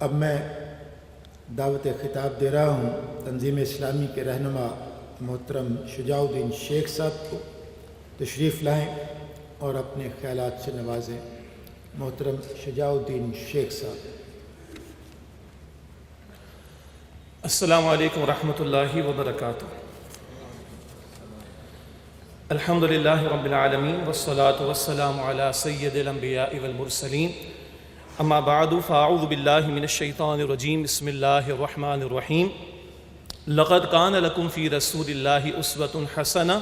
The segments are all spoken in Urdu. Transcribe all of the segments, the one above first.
اب میں دعوت خطاب دے رہا ہوں تنظیم اسلامی کے رہنما محترم شجاع الدین شیخ صاحب کو، تشریف لائیں اور اپنے خیالات سے نوازیں۔ محترم شجاع الدین شیخ صاحب۔ السلام علیکم ورحمۃ اللہ وبرکاتہ۔ الحمدللہ رب العالمین والصلاة والسلام علی سید الانبیاء والمرسلین، اما بعد فاعوذ باللہ من الشیطان الرجیم، بسم اللہ الرحمن الرحیم۔ لقد کان لکم فی رسول اللہ اسوۃ حسنہ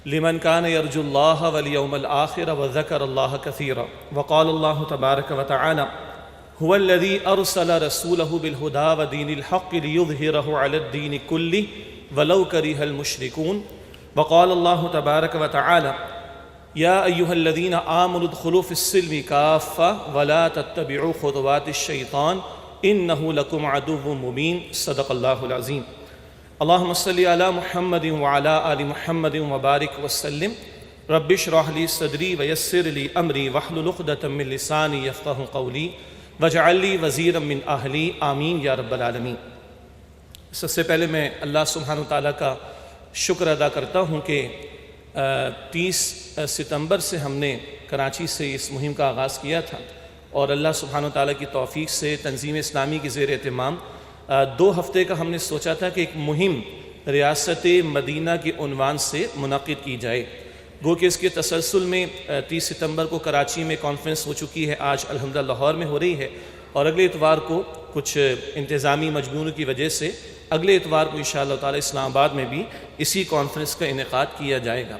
لمن کان یرجو اللہ والیوم الآخر وذکر اللہ کثیرا، وقال اللہ تبارک وتعالی هو الذي أرسل رسوله بالهدى ودين الحق ليظهره على الدين كله ولو كره المشركون، وقال الله تبارك وتعالى يا أيها الذين آمنوا ادخلوا في السلم كافة ولا تتبعوا خطوات الشيطان إنه لكم عدو مبين، صدق الله العظيم۔ اللهم صل على محمد وعلى آل محمد وبارك وسلم۔ رب اشرح لي صدري ويسر لي أمري واحلل عقدة من لساني يفقهوا قولي وَاجْعَلْ لِي وَزِيرًا مِّنْ أَهْلِي آمین یا رب العالمین۔ سب سے پہلے میں اللہ سبحانہ وتعالیٰ کا شکر ادا کرتا ہوں کہ 30 ستمبر سے ہم نے کراچی سے اس مہم کا آغاز کیا تھا، اور اللہ سبحانہ وتعالیٰ کی توفیق سے تنظیم اسلامی کی زیر اہتمام 2 ہفتے کا ہم نے سوچا تھا کہ ایک مہم ریاست مدینہ کے عنوان سے منعقد کی جائے، گو کہ اس کے تسلسل میں 30 ستمبر کو کراچی میں کانفرنس ہو چکی ہے، آج الحمدللہ لاہور میں ہو رہی ہے، اور اگلے اتوار کو کچھ انتظامی مجبوریوں کی وجہ سے اگلے اتوار کو انشاءاللہ تعالی اسلام آباد میں بھی اسی کانفرنس کا انعقاد کیا جائے گا۔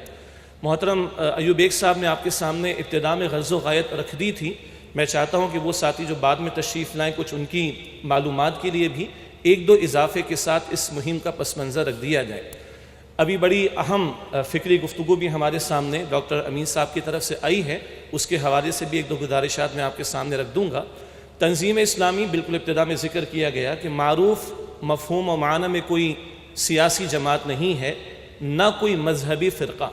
محترم ایوب ایک صاحب نے آپ کے سامنے ابتدا میں غرض و غایت رکھ دی تھی، میں چاہتا ہوں کہ وہ ساتھی جو بعد میں تشریف لائیں کچھ ان کی معلومات کے لیے بھی 1-2 اضافے کے ساتھ اس مہم کا پس منظر رکھ دیا جائے۔ ابھی بڑی اہم فکری گفتگو بھی ہمارے سامنے ڈاکٹر امین صاحب کی طرف سے آئی ہے، اس کے حوالے سے بھی 1-2 گزارشات میں آپ کے سامنے رکھ دوں گا۔ تنظیم اسلامی بالکل ابتدا میں ذکر کیا گیا کہ معروف مفہوم و معنی میں کوئی سیاسی جماعت نہیں ہے، نہ کوئی مذہبی فرقہ،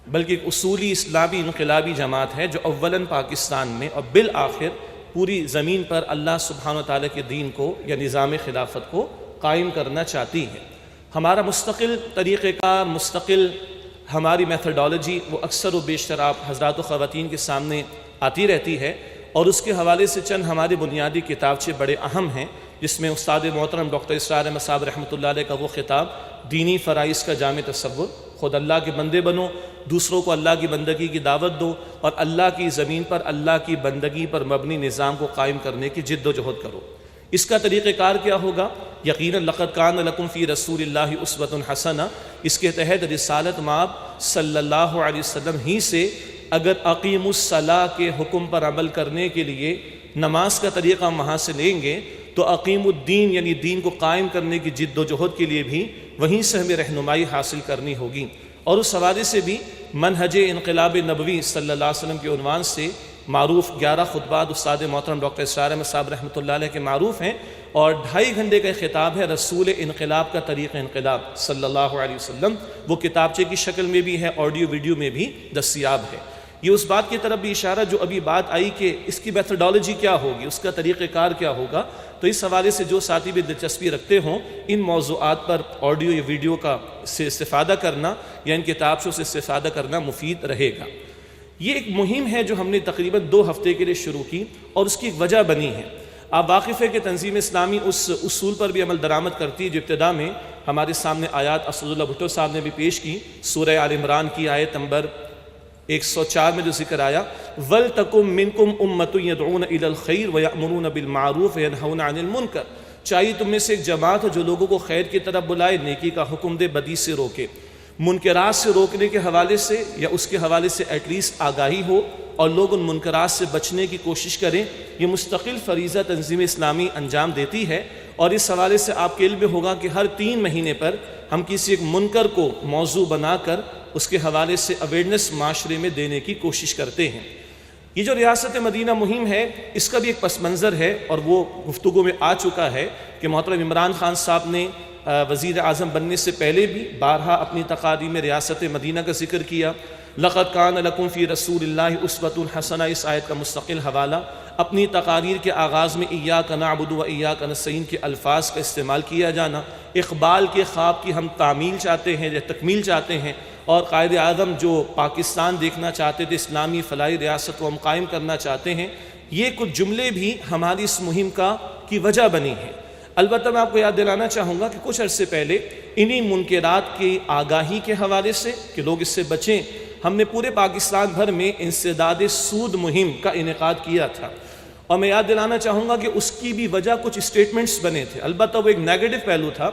بلکہ ایک اصولی اسلامی انقلابی جماعت ہے جو اولاً پاکستان میں اور بالآخر پوری زمین پر اللہ سبحانہ وتعالی کے دین کو یا نظام خلافت کو قائم کرنا چاہتی ہے۔ ہمارا مستقل طریقہ کار، مستقل ہماری میتھڈالوجی وہ اکثر و بیشتر آپ حضرات و خواتین کے سامنے آتی رہتی ہے، اور اس کے حوالے سے چند ہمارے بنیادی کتابچے بڑے اہم ہیں، جس میں استاد محترم ڈاکٹر اسرار احمد صاحب رحمۃ اللہ علیہ کا وہ خطاب دینی فرائض کا جامع تصور، خود اللہ کے بندے بنو، دوسروں کو اللہ کی بندگی کی دعوت دو، اور اللہ کی زمین پر اللہ کی بندگی پر مبنی نظام کو قائم کرنے کی جد و جہد کرو۔ اس کا طریقہ کار کیا ہوگا؟ یقیناً لقد کان لکم فی رسول اللہ اسوۃ حسنہ، اس کے تحت رسالت مآب صلی اللہ علیہ وسلم ہی سے اگر اقیم الصلاۃ کے حکم پر عمل کرنے کے لیے نماز کا طریقہ ہم وہاں سے لیں گے، تو اقیم الدین یعنی دین کو قائم کرنے کی جد و جہد کے لیے بھی وہیں سے ہمیں رہنمائی حاصل کرنی ہوگی۔ اور اس حوالے سے بھی منہج انقلاب نبوی صلی اللہ علیہ وسلم کے عنوان سے معروف 11 خطبات استاد محترم ڈاکٹر اسرار احمد صاحب رحمۃ اللہ علیہ کے معروف ہیں، اور 2.5 گھنٹے کا خطاب ہے رسول انقلاب کا طریق انقلاب صلی اللہ علیہ وسلم، وہ کتابچے کی شکل میں بھی ہے، آڈیو ویڈیو میں بھی دستیاب ہے۔ یہ اس بات کی طرف بھی اشارہ جو ابھی بات آئی کہ اس کی میتھڈالوجی کیا ہوگی، اس کا طریقہ کار کیا ہوگا، تو اس حوالے سے جو ساتھی بھی دلچسپی رکھتے ہوں ان موضوعات پر آڈیو یا ویڈیو کا سے استفادہ کرنا یا ان کتابچوں سے استفادہ کرنا مفید رہے گا۔ یہ ایک مہم ہے جو ہم نے تقریباً 2 ہفتے کے لیے شروع کی، اور اس کی ایک وجہ بنی ہے۔ آپ واقف ہے کہ تنظیم اسلامی اس اصول پر بھی عمل درآمد کرتی ہے جو ابتدا میں ہمارے سامنے آیات اسد اللہ بھٹو صاحب نے بھی پیش کی، سورہ آل عمران کی آیت نمبر 104 میں جو ذکر آیا وَلْتَكُمْ مِنْكُمْ أُمَّةٌ يَدْعُونَ إِلَى الْخَيْرِ وَيَأْمُرُونَ بِالْمَعْرُوفِ وَيَنْهَوْنَ عَنِ الْمُنْكَرِ، چاہیے تم میں سے ایک جماعت ہو جو لوگوں کو خیر کی طرف بلائے، نیکی کا حکم دے، بدی سے روکے۔ منکرات سے روکنے کے حوالے سے یا اس کے حوالے سے ایٹ لیسٹ آگاہی ہو، اور لوگ ان منکرات سے بچنے کی کوشش کریں، یہ مستقل فریضہ تنظیم اسلامی انجام دیتی ہے۔ اور اس حوالے سے آپ کے علم میں ہوگا کہ ہر 3 مہینے پر ہم کسی ایک منکر کو موضوع بنا کر اس کے حوالے سے اویئرنیس معاشرے میں دینے کی کوشش کرتے ہیں۔ یہ جو ریاست مدینہ مہم ہے اس کا بھی ایک پس منظر ہے، اور وہ گفتگو میں آ چکا ہے کہ محترم عمران خان صاحب نے وزیر اعظم بننے سے پہلے بھی بارہا اپنی تقاریر میں ریاست مدینہ کا ذکر کیا۔ لقد کان لکم فی رسول اللہ اسوۃ حسنہ، اس آیت کا مستقل حوالہ اپنی تقاریر کے آغاز میں ایاک نعبد و ایاک نستعین کے الفاظ کا استعمال کیا جانا، اقبال کے خواب کی ہم تعمیل چاہتے ہیں یا تکمیل چاہتے ہیں، اور قائد اعظم جو پاکستان دیکھنا چاہتے تھے، اسلامی فلاحی ریاست کو ہم قائم کرنا چاہتے ہیں، یہ کچھ جملے بھی ہماری اس مہم کی وجہ بنی ہیں۔ البتہ میں آپ کو یاد دلانا چاہوں گا کہ کچھ عرصے پہلے انہی منکرات کی آگاہی کے حوالے سے کہ لوگ اس سے بچیں، ہم نے پورے پاکستان بھر میں انسداد سود مہم کا انعقاد کیا تھا، اور میں یاد دلانا چاہوں گا کہ اس کی بھی وجہ کچھ اسٹیٹمنٹس بنے تھے۔ البتہ وہ ایک نیگیٹو پہلو تھا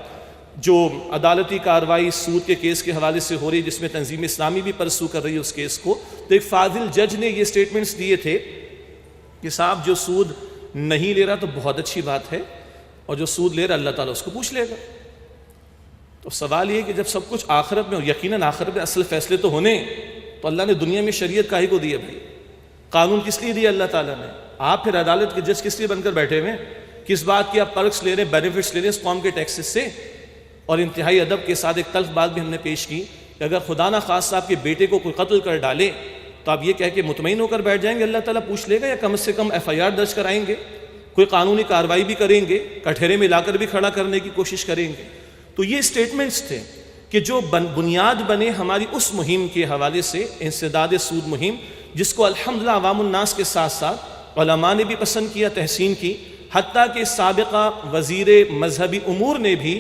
جو عدالتی کارروائی سود کے کیس کے حوالے سے ہو رہی، جس میں تنظیم اسلامی بھی پرسو کر رہی ہے اس کیس کو، تو ایک فاضل جج نے یہ اسٹیٹمنٹس دیے تھے کہ صاحب جو سود نہیں لے رہا تو بہت اچھی بات ہے، اور جو سود لے رہا اللہ تعالیٰ اس کو پوچھ لے گا۔ تو سوال یہ کہ جب سب کچھ آخرت میں، اور یقیناً آخرت میں اصل فیصلے تو ہونے، تو اللہ نے دنیا میں شریعت کاہے کو دی ہے بھائی؟ قانون کس لیے دیا اللہ تعالیٰ نے؟ آپ پھر عدالت کے جج کس لیے بن کر بیٹھے ہوئے ہیں؟ کس بات کی آپ پرکس لے رہے ہیں، بینیفٹس لے رہے ہیں اس قوم کے ٹیکسز سے؟ اور انتہائی ادب کے ساتھ ایک تلخ بات بھی ہم نے پیش کی کہ اگر خدا نہ خواستہ آپ کے بیٹے کو کوئی قتل کر ڈالے تو آپ یہ کہہ کے مطمئن ہو کر بیٹھ جائیں گے اللہ تعالیٰ پوچھ لے گا، یا کم سے کم FIR درج کرائیں گے، کوئی قانونی کارروائی بھی کریں گے، کٹہرے میں لا کر بھی کھڑا کرنے کی کوشش کریں گے؟ تو یہ اسٹیٹمنٹس تھے کہ جو بنیاد بنے ہماری اس مہم کے حوالے سے، انسداد سود مہم، جس کو الحمدللہ عوام الناس کے ساتھ ساتھ علماء نے بھی پسند کیا، تحسین کی، حتیٰ کہ سابقہ وزیر مذہبی امور نے بھی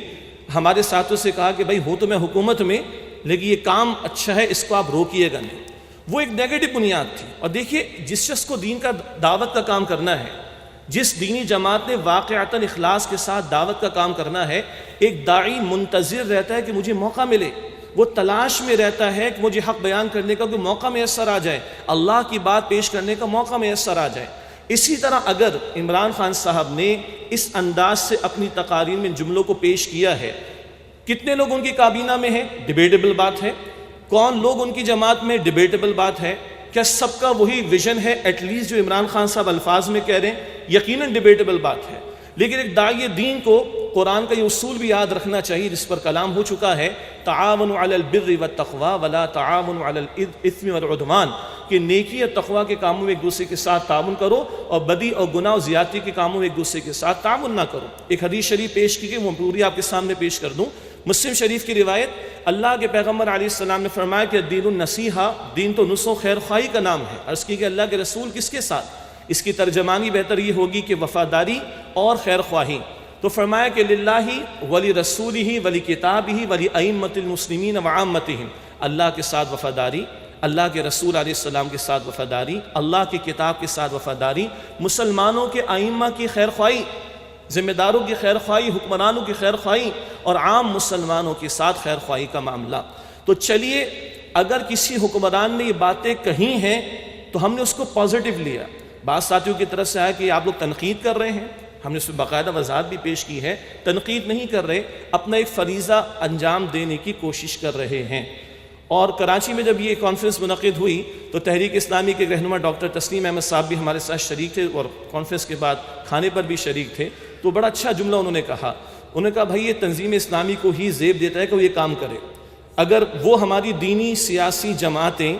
ہمارے ساتھوں سے کہا کہ بھائی ہو تو میں حکومت میں، لیکن یہ کام اچھا ہے، اس کو آپ روکیے گا نہیں۔ وہ ایک نیگیٹو بنیاد تھی۔ اور دیکھیے، جس شخص کو دین کا دعوت کا کام کرنا ہے، جس دینی جماعت نے واقعتاً اخلاص کے ساتھ دعوت کا کام کرنا ہے، ایک داعی منتظر رہتا ہے کہ مجھے موقع ملے، وہ تلاش میں رہتا ہے کہ مجھے حق بیان کرنے کا کوئی موقع میسر آ جائے، اللہ کی بات پیش کرنے کا موقع میسر آ جائے۔ اسی طرح اگر عمران خان صاحب نے اس انداز سے اپنی تقاریر میں جملوں کو پیش کیا ہے، کتنے لوگ ان کی کابینہ میں ہیں؟ ڈیبیٹیبل بات ہے۔ کون لوگ ان کی جماعت میں؟ ڈیبیٹیبل بات ہے۔ کیا سب کا وہی ویژن ہے ایٹ لیسٹ جو عمران خان صاحب الفاظ میں کہہ رہے ہیں؟ یقیناً ڈیبیٹیبل بات ہے، لیکن ایک داعی دین کو قرآن کا یہ اصول بھی یاد رکھنا چاہیے جس پر کلام ہو چکا ہے، تعاونوا علی البر والتقوی ولا تعاونوا علی الاثم والعدوان، کہ نیکی اور تقوی کے کاموں میں ایک دوسرے کے ساتھ تعاون کرو، اور بدی اور گناہ اور زیادتی کے کاموں میں ایک دوسرے کے ساتھ تعاون نہ کرو۔ ایک حدیث شریف پیش کی کہ وہ پوری آپ کے سامنے پیش کر دوں۔ مسلم شریف کی روایت، اللہ کے پیغمبر علیہ السلام نے فرمایا کہ دین النصیحہ، دین تو نصح و خیر خواہی کا نام ہے۔ عرض کی کہ اللہ کے رسول کس کے ساتھ؟ اس کی ترجمانی بہتر یہ ہوگی کہ وفاداری اور خیر خواہی۔ تو فرمایا کہ للہ ولی رسولہ ولی کتابہ ولی ائمۃ المسلمین وعامتہم، اللہ کے ساتھ وفاداری، اللہ کے رسول علیہ السلام کے ساتھ وفاداری، اللہ کی کتاب کے ساتھ وفاداری، مسلمانوں کے ائمہ کی خیر خواہی، ذمہ داروں کی خیر خواہی، حکمرانوں کی خیر خواہی، اور عام مسلمانوں کے ساتھ خیر خواہی کا معاملہ۔ تو چلیے، اگر کسی حکمران نے یہ باتیں کہی ہیں تو ہم نے اس کو پازیٹیو لیا۔ بعض ساتھیوں کی طرف سے آیا کہ آپ لوگ تنقید کر رہے ہیں، ہم نے اس میں باقاعدہ وضاحت بھی پیش کی ہے، تنقید نہیں کر رہے، اپنا ایک فریضہ انجام دینے کی کوشش کر رہے ہیں۔ اور کراچی میں جب یہ کانفرنس منعقد ہوئی تو تحریک اسلامی کے رہنما ڈاکٹر تسلیم احمد صاحب بھی ہمارے ساتھ شریک تھے، اور کانفرنس کے بعد کھانے پر بھی شریک تھے۔ تو بڑا اچھا جملہ انہوں نے کہا، انہوں نے کہا بھائی یہ تنظیم اسلامی کو ہی زیب دیتا ہے کہ وہ یہ کام کرے۔ اگر وہ ہماری دینی سیاسی جماعتیں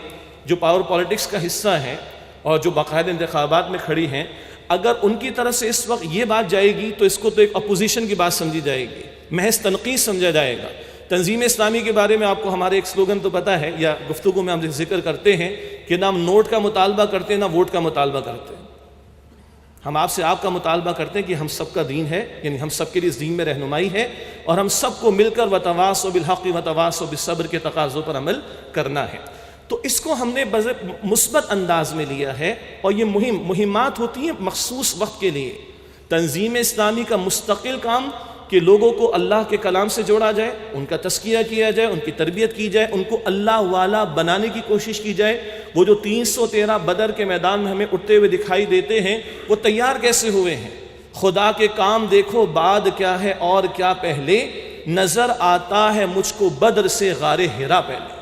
جو پاور پالیٹکس کا حصہ ہیں اور جو باقاعدہ انتخابات میں کھڑی ہیں، اگر ان کی طرف سے اس وقت یہ بات جائے گی تو اس کو تو ایک اپوزیشن کی بات سمجھی جائے گی، محض تنقید سمجھا جائے گا۔ تنظیم اسلامی کے بارے میں آپ کو ہمارے ایک سلوگن تو پتہ ہے، یا گفتگو میں ہم ذکر کرتے ہیں کہ نہ ہم نوٹ کا مطالبہ کرتے ہیں نہ ووٹ کا مطالبہ کرتے ہیں۔ ہم آپ سے آپ کا مطالبہ کرتے ہیں کہ ہم سب کا دین ہے، یعنی ہم سب کے لیے اس دین میں رہنمائی ہے، اور ہم سب کو مل کر وتواصوا بالحق وتواصوا بالصبر کے تقاضوں پر عمل کرنا ہے۔ تو اس کو ہم نے مثبت انداز میں لیا ہے، اور یہ مہمات ہوتی ہیں مخصوص وقت کے لیے۔ تنظیم اسلامی کا مستقل کام کہ لوگوں کو اللہ کے کلام سے جوڑا جائے، ان کا تزکیہ کیا جائے، ان کی تربیت کی جائے، ان کو اللہ والا بنانے کی کوشش کی جائے۔ وہ جو 313 بدر کے میدان میں ہمیں اٹھتے ہوئے دکھائی دیتے ہیں، وہ تیار کیسے ہوئے ہیں؟ خدا کے کام دیکھو بعد کیا ہے اور کیا پہلے، نظر آتا ہے مجھ کو بدر سے غار حرا پہلے۔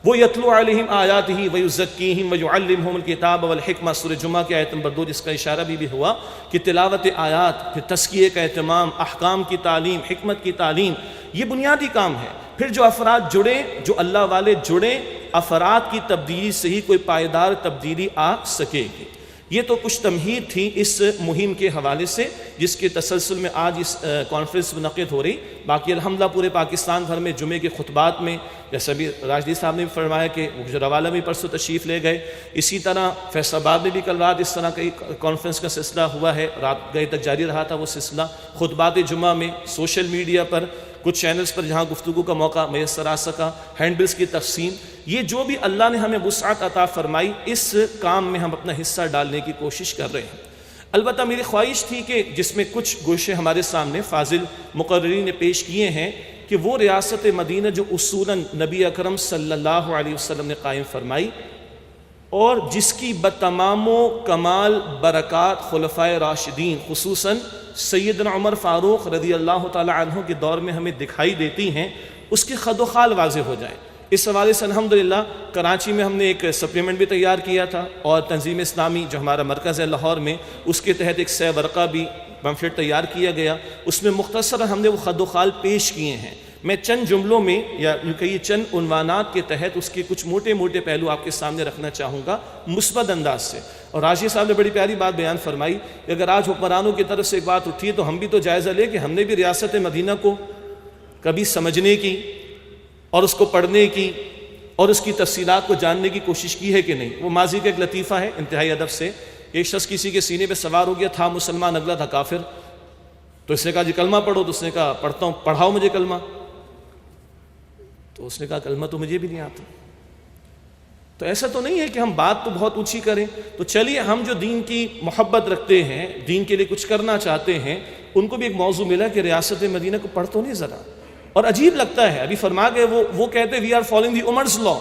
وہ یتلو علیہم آیاتہ ویزکیہم ویعلمہم الکتاب والحکمہ، سورہ جمعہ کی آیت نمبر 2 جس کا اشارہ بھی ہوا کہ تلاوت آیات، پھر تزکیے کا اہتمام، احکام کی تعلیم، حکمت کی تعلیم، یہ بنیادی کام ہے۔ پھر جو افراد جڑیں، جو اللہ والے جڑیں، افراد کی تبدیلی سے ہی کوئی پائیدار تبدیلی آ سکے گی۔ یہ تو کچھ تمہید تھی اس مہم کے حوالے سے جس کے تسلسل میں آج اس کانفرنس منعقد ہو رہی. باقی الحمدللہ پورے پاکستان بھر میں جمعے کے خطبات میں جیسا بھی راشدی صاحب نے بھی فرمایا کہ گجرانوالہ میں پرسوں تشریف لے گئے, اسی طرح فیصل آباد میں بھی کل رات اس طرح کئی کانفرنس کا سلسلہ ہوا ہے, رات گئے تک جاری رہا تھا وہ سلسلہ. خطبات جمعہ میں سوشل میڈیا پر کچھ چینلز پر جہاں گفتگو کا موقع میسر آ سکا, ہینڈ بلز کی تقسیم, یہ جو بھی اللہ نے ہمیں وسعت عطا فرمائی اس کام میں ہم اپنا حصہ ڈالنے کی کوشش کر رہے ہیں. البتہ میری خواہش تھی کہ جس میں کچھ گوشے ہمارے سامنے فاضل مقررین نے پیش کیے ہیں کہ وہ ریاست مدینہ جو اصولاً نبی اکرم صلی اللہ علیہ وسلم نے قائم فرمائی اور جس کی بتمام و کمال برکات خلفائے راشدین خصوصاً سیدنا عمر فاروق رضی اللہ تعالی عنہ کے دور میں ہمیں دکھائی دیتی ہیں, اس کے خد و خال واضح ہو جائیں. اس حوالے سے الحمدللہ کراچی میں ہم نے ایک سپلیمنٹ بھی تیار کیا تھا اور تنظیم اسلامی جو ہمارا مرکز ہے لاہور میں اس کے تحت ایک 100 ورقہ بھی پمفلٹ تیار کیا گیا. اس میں مختصر ہم نے وہ خد و خال پیش کیے ہیں. میں چند جملوں میں یا یوں کہیے چند عنوانات کے تحت اس کے کچھ موٹے موٹے پہلو آپ کے سامنے رکھنا چاہوں گا مثبت انداز سے. اور راشد صاحب نے بڑی پیاری بات بیان فرمائی کہ اگر آج حکمرانوں کی طرف سے ایک بات اٹھی ہے تو ہم بھی تو جائزہ لیں کہ ہم نے بھی ریاست مدینہ کو کبھی سمجھنے کی اور اس کو پڑھنے کی اور اس کی تفصیلات کو جاننے کی کوشش کی ہے کہ نہیں. وہ ماضی کا ایک لطیفہ ہے انتہائی ادب سے. ایک شخص کسی کے سینے پہ سوار ہو گیا, تھا مسلمان اگلا تھا کافر, تو اس نے کہا جی کلمہ پڑھو, تو اس نے کہا پڑھتا ہوں, پڑھاؤ مجھے کلمہ. تو اس نے کہا کلمہ تو مجھے بھی نہیں آتا. تو ایسا تو نہیں ہے کہ ہم بات تو بہت اونچی کریں. تو چلیے ہم جو دین کی محبت رکھتے ہیں, دین کے لیے کچھ کرنا چاہتے ہیں, ان کو بھی ایک موضوع ملا کہ ریاست مدینہ کو پڑھ تو نہیں ذرا. اور عجیب لگتا ہے, ابھی فرما گئے وہ کہتے we are following the Umar's law.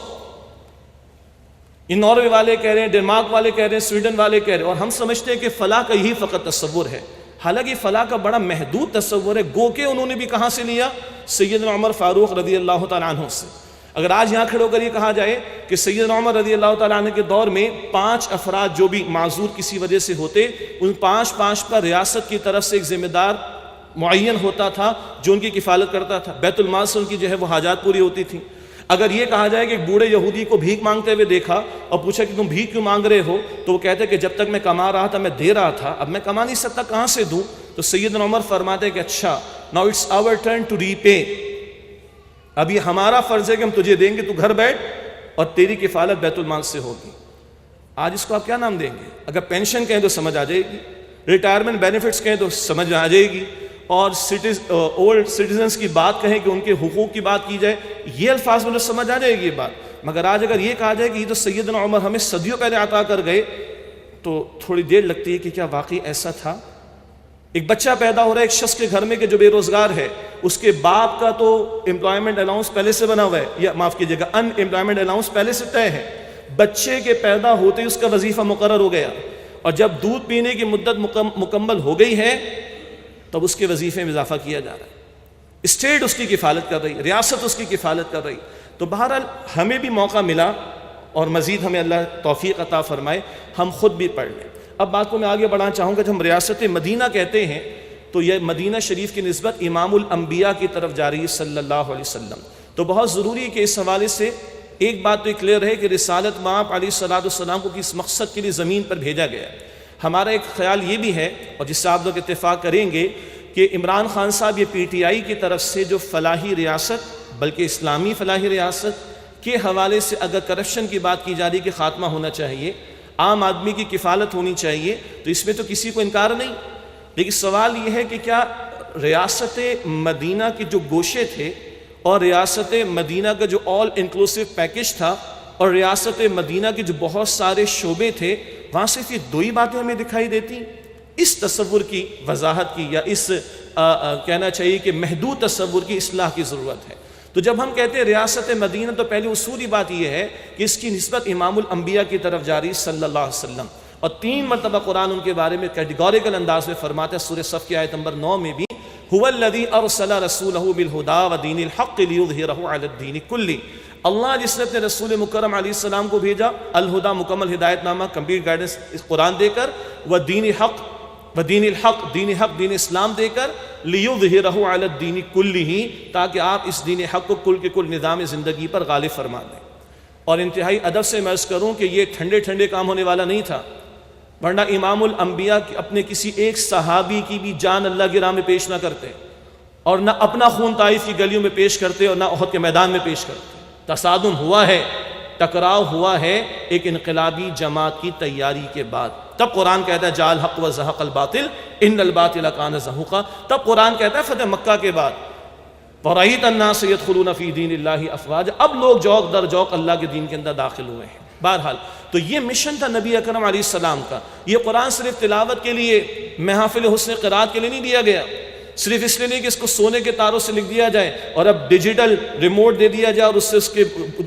ان ناروے والے کہہ رہے ہیں, ڈنمارک والے کہہ رہے ہیں, سویڈن والے کہہ رہے ہیں, اور ہم سمجھتے ہیں کہ فلاح کا یہی فقط تصور ہے. حالانکہ فلاح کا بڑا محدود تصور ہے, گو کہ انہوں نے بھی کہاں سے لیا, سیدنا عمر فاروق رضی اللہ تعالیٰ عنہ سے. اگر آج یہاں کھڑے ہو کر یہ کہا جائے کہ سیدنا عمر رضی اللہ تعالیٰ عنہ کے دور میں 5 افراد جو بھی معذور کسی وجہ سے ہوتے, ان 5 پر ریاست کی طرف سے ایک ذمہ دار معین ہوتا تھا جو ان کی کفالت کرتا تھا. بیت المال سے ان کی جو ہے وہ حاجات پوری ہوتی تھیں. اگر یہ کہا جائے کہ ایک بوڑھے یہودی کو بھیک مانگتے ہوئے دیکھا اور پوچھا کہ تم بھیک کیوں مانگ رہے ہو, تو وہ کہتے کہ جب تک میں کما رہا تھا میں دے رہا تھا, اب میں کما نہیں سکتا, کہاں سے دوں. تو سیدنا عمر فرماتے کہ اچھا now it's our turn to repay, اب یہ ہمارا فرض ہے کہ ہم تجھے دیں گے, تو گھر بیٹھ اور تیری کفالت بیت المال سے ہوگی. آج اس کو آپ کیا نام دیں گے؟ اگر پینشن کہیں تو سمجھ آ جائے گی, ریٹائرمنٹ بینیفٹس کہیں تو سمجھ آ جائے گی, اور اولڈ سٹیزنز کی بات کہیں کہ ان کے حقوق کی بات کی جائے, یہ الفاظ میں سمجھ آ جائے گی یہ بات. مگر آج اگر یہ کہا جائے کہ یہ تو سیدنا عمر ہمیں صدیوں پہلے عطا کر گئے, تو تھوڑی دیر لگتی ہے کہ کیا واقعی ایسا تھا. ایک بچہ پیدا ہو رہا ہے ایک شخص کے گھر میں کہ جو بے روزگار ہے, اس کے باپ کا تو امپلائمنٹ الاؤنس پہلے سے بنا ہوا ہے, یا معاف کیجیے گا ان امپلائمنٹ الاؤنس پہلے سے طے ہے. بچے کے پیدا ہوتے ہی اس کا وظیفہ مقرر ہو گیا, اور جب دودھ پینے کی مدت مکمل ہو گئی ہے تب اس کے وظیفے میں اضافہ کیا جا رہا ہے. اسٹیٹ اس کی کفالت کر رہی, ریاست اس کی کفالت کر رہی. تو بہرحال ہمیں بھی موقع ملا, اور مزید ہمیں اللہ توفیق عطا فرمائے ہم خود بھی پڑھ لیں. اب بات کو میں آگے بڑھانا چاہوں گا. جب ہم ریاست مدینہ کہتے ہیں تو یہ مدینہ شریف کی نسبت امام الانبیاء کی طرف جا رہی ہے صلی اللہ علیہ وسلم. تو بہت ضروری ہے کہ اس حوالے سے ایک بات تو کلیئر ہے کہ رسالت مآب علیہ السلام کو کس مقصد کے لیے زمین پر بھیجا گیا. ہمارا ایک خیال یہ بھی ہے, اور جس سے آپ لوگ اتفاق کریں گے, کہ عمران خان صاحب یہ پی ٹی آئی کی طرف سے جو فلاحی ریاست, بلکہ اسلامی فلاحی ریاست کے حوالے سے اگر کرپشن کی بات کی جا رہی کہ خاتمہ ہونا چاہیے, عام آدمی کی کفالت ہونی چاہیے, تو اس میں تو کسی کو انکار نہیں. لیکن سوال یہ ہے کہ کیا ریاست مدینہ کے جو گوشے تھے اور ریاست مدینہ کا جو آل انکلوسیو پیکج تھا اور ریاست مدینہ کے جو بہت سارے شعبے تھے, وہاں صرف یہ 2 ہی باتیں ہمیں دکھائی دیتی. اس تصور کی وضاحت کی, یا اس کہنا چاہیے کہ محدود تصور کی اصلاح کی ضرورت ہے. تو جب ہم کہتے ہیں ریاست مدینہ, تو پہلے اصولی بات یہ ہے کہ اس کی نسبت امام الانبیاء کی طرف جاری صلی اللہ علیہ وسلم. اور 3 مرتبہ قرآن ان کے بارے میں کیٹیگوریکل انداز میں فرماتا ہے. سورہ صف کی آیت نمبر 9 میں بھی هو الذی ارسل رسولہ بالہدی ودین الحق لیظہرہ علی الدین کلہ. اللہ جس نے اپنے رسول مکرم علیہ السلام کو بھیجا الہدا مکمل ہدایت نامہ کمپلیٹ گائیڈنس قرآن دے کر, ودین حق ودین الحق دین حق دین اسلام دے کر, لیظہرہ علی الدین کلہ تاکہ آپ اس دین حق کو کل کے کل نظام زندگی پر غالب فرما دیں. اور انتہائی ادب سے میں عرض کروں کہ یہ ٹھنڈے ٹھنڈے کام ہونے والا نہیں تھا. ورنہ امام الانبیاء اپنے کسی ایک صحابی کی بھی جان اللہ کی راہ میں پیش نہ کرتے، اور نہ اپنا خون طائف کی گلیوں میں پیش کرتے، اور نہ احد کے میدان میں پیش کرتے۔ تصادم ہوا ہے، ٹکراؤ ہوا ہے ایک انقلابی جماعت کی تیاری کے بعد۔ تب قرآن کہتا ہے جاء الحق وزہق الباطل ان الباطل کان زہوقا۔ تب قرآن کہتا ہے فتح مکہ کے بعد وَرَأَيْتَ النَّاسَ يَدْخُلُونَ فِي دِينِ اللَّهِ أَفْوَاجًا، اب لوگ جوق در جوق اللہ کے دین کے اندر داخل ہوئے ہیں۔ بہرحال تو یہ مشن تھا نبی اکرم علیہ السلام کا۔ یہ قرآن صرف تلاوت کے لیے، محافل حسن قرات کے لیے نہیں دیا گیا، صرف اس لیے نہیں کہ اس کو سونے کے تاروں سے لکھ دیا جائے اور اب ڈیجیٹل ریموٹ دے دیا جائے اور اس سے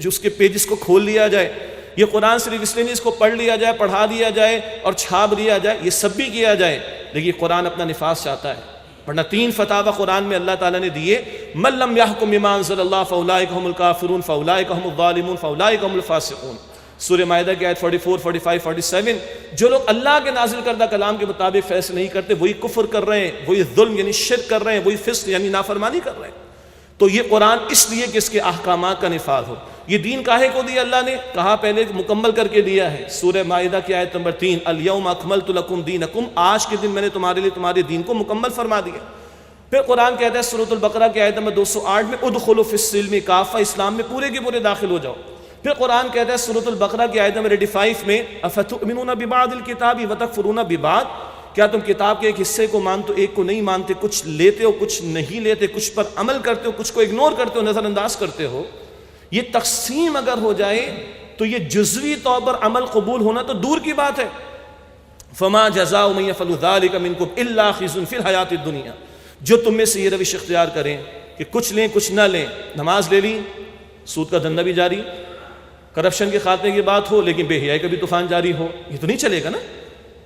اس کے پیجز کو کھول لیا جائے۔ یہ قرآن صرف اس لیے نہیں اس کو پڑھ لیا جائے، پڑھا دیا جائے اور چھاپ دیا جائے، یہ سب بھی کیا جائے، لیکن یہ قرآن اپنا نفاذ چاہتا ہے۔ ورنہ 3 فتاوی قرآن میں اللہ تعالیٰ نے دیے، من لم يحکم بما انزل اللہ فاولئک هم الکافرون فاولئک هم الظالمون فاولئک هم الفاسقون۔ سورہ مائدہ کی آیت 44، 45، 47، جو لوگ اللہ کے نازل کردہ کلام کے مطابق فیصلے نہیں کرتے وہی کفر کر رہے ہیں، وہی ظلم یعنی شرک کر رہے ہیں، وہی فسق یعنی نافرمانی کر رہے ہیں۔ تو یہ قرآن اس لیے کہ اس کے احکامات کا نفاذ ہو۔ یہ دین کاہے کو دیا اللہ نے؟ کہا پہلے مکمل کر کے دیا ہے، سورہ مائدہ کی آیت نمبر 3، الیوم اکملت لکم دینکم، آج کے دن میں نے تمہارے لیے تمہارے دین کو مکمل فرما دیا۔ پھر قرآن کہتا ہے سورۃ البقرہ کی آیت نمبر 208 میں ادخلوا فی السلم کافہ، اسلام میں پورے کے پورے داخل ہو جاؤ۔ پھر قرآن کہتا ہے سورۃ البقرہ کی آیت نمبر 85 میں افتؤمنون ببعض الکتاب وتکفرون ببعض، کیا تم کتاب کے ایک حصے کو مانتے ہو ایک کو نہیں مانتے، کچھ لیتے ہو کچھ نہیں لیتے، کچھ پر عمل کرتے ہو کچھ کو اگنور کرتے ہو، نظر انداز کرتے ہو۔ یہ تقسیم اگر ہو جائے تو یہ جزوی طور پر عمل قبول ہونا تو دور کی بات ہے۔ فما جزاء من يفعل ذلك منكم الا خزي في الحیاۃ الدنیا، جو تم میں سے یہ روش اختیار کریں کہ کچھ لیں کچھ نہ لیں، نماز لے لی، سود کا دھندا بھی جاری، کرپشن کے خاتمے کی بات ہو لیکن بے حیائی کا بھی طوفان جاری ہو، یہ تو نہیں چلے گا نا۔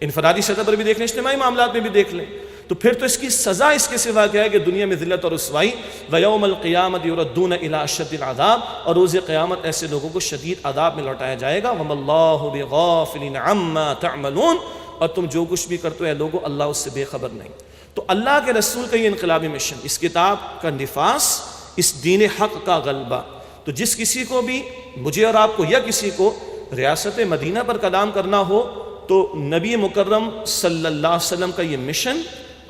انفرادی سطح پر بھی دیکھ لیں، اجتماعی معاملات میں بھی دیکھ لیں، تو پھر تو اس کی سزا اس کے سوا کیا ہے کہ دنیا میں ذلت اور رسوائی، وَيَوْمَ الْقِيَامَةِ يُرَدُّونَ إِلَىٰ أَشَدِّ الْعَذَابِ، اور روز قیامت ایسے لوگوں کو شدید عذاب میں لوٹایا جائے گا۔ وَمَا اللَّهُ بِغَافِلٍ عَمَّا تَعْمَلُونَ، اور تم جو کچھ بھی کرتے ہو اے لوگوں اللہ اس سے بے خبر نہیں۔ تو اللہ کے رسول کا یہ انقلابی مشن، اس کتاب کا نفاذ، اس دین حق کا غلبہ، تو جس کسی کو بھی، مجھے اور آپ کو یا کسی کو ریاست مدینہ پر کلام کرنا ہو تو نبی مکرم صلی اللہ علیہ وسلم کا یہ مشن،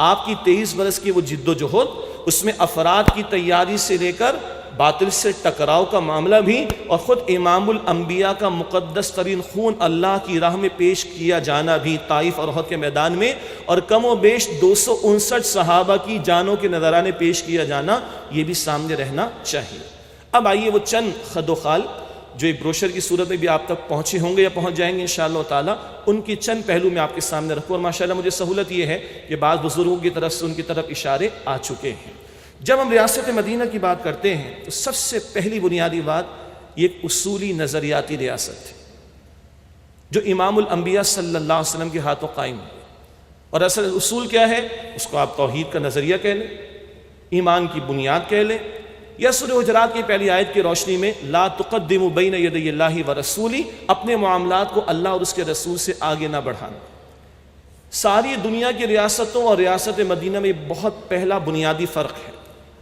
آپ کی 23 برس کی وہ جد و جہد، اس میں افراد کی تیاری سے لے کر باطل سے ٹکراؤ کا معاملہ بھی، اور خود امام الانبیاء کا مقدس ترین خون اللہ کی راہ میں پیش کیا جانا بھی طائف اور احد کے میدان میں، اور کم و بیش 259 صحابہ کی جانوں کے نذرانے پیش کیا جانا، یہ بھی سامنے رہنا چاہیے۔ اب آئیے وہ چند خد و خال جو ایک بروشر کی صورت میں بھی آپ تک پہنچے ہوں گے یا پہنچ جائیں گے انشاءاللہ تعالیٰ، ان کی چند پہلو میں آپ کے سامنے رکھوں، اور ماشاءاللہ مجھے سہولت یہ ہے کہ بعض بزرگوں کی طرف سے ان کی طرف اشارے آ چکے ہیں۔ جب ہم ریاست مدینہ کی بات کرتے ہیں تو سب سے پہلی بنیادی بات یہ ایک اصولی نظریاتی ریاست ہے جو امام الانبیاء صلی اللہ علیہ وسلم کے ہاتھوں قائم ہوئی، اور اصل اصول کیا ہے؟ اس کو آپ توحید کا نظریہ کہہ لیں، ایمان کی بنیاد کہہ لیں، یا سورہ حجرات کی پہلی آیت کی روشنی میں لا تقدموا بین یدی اللہ ورسولہ، اپنے معاملات کو اللہ اور اس کے رسول سے آگے نہ بڑھانا۔ ساری دنیا کی ریاستوں اور ریاست مدینہ میں بہت پہلا بنیادی فرق ہے۔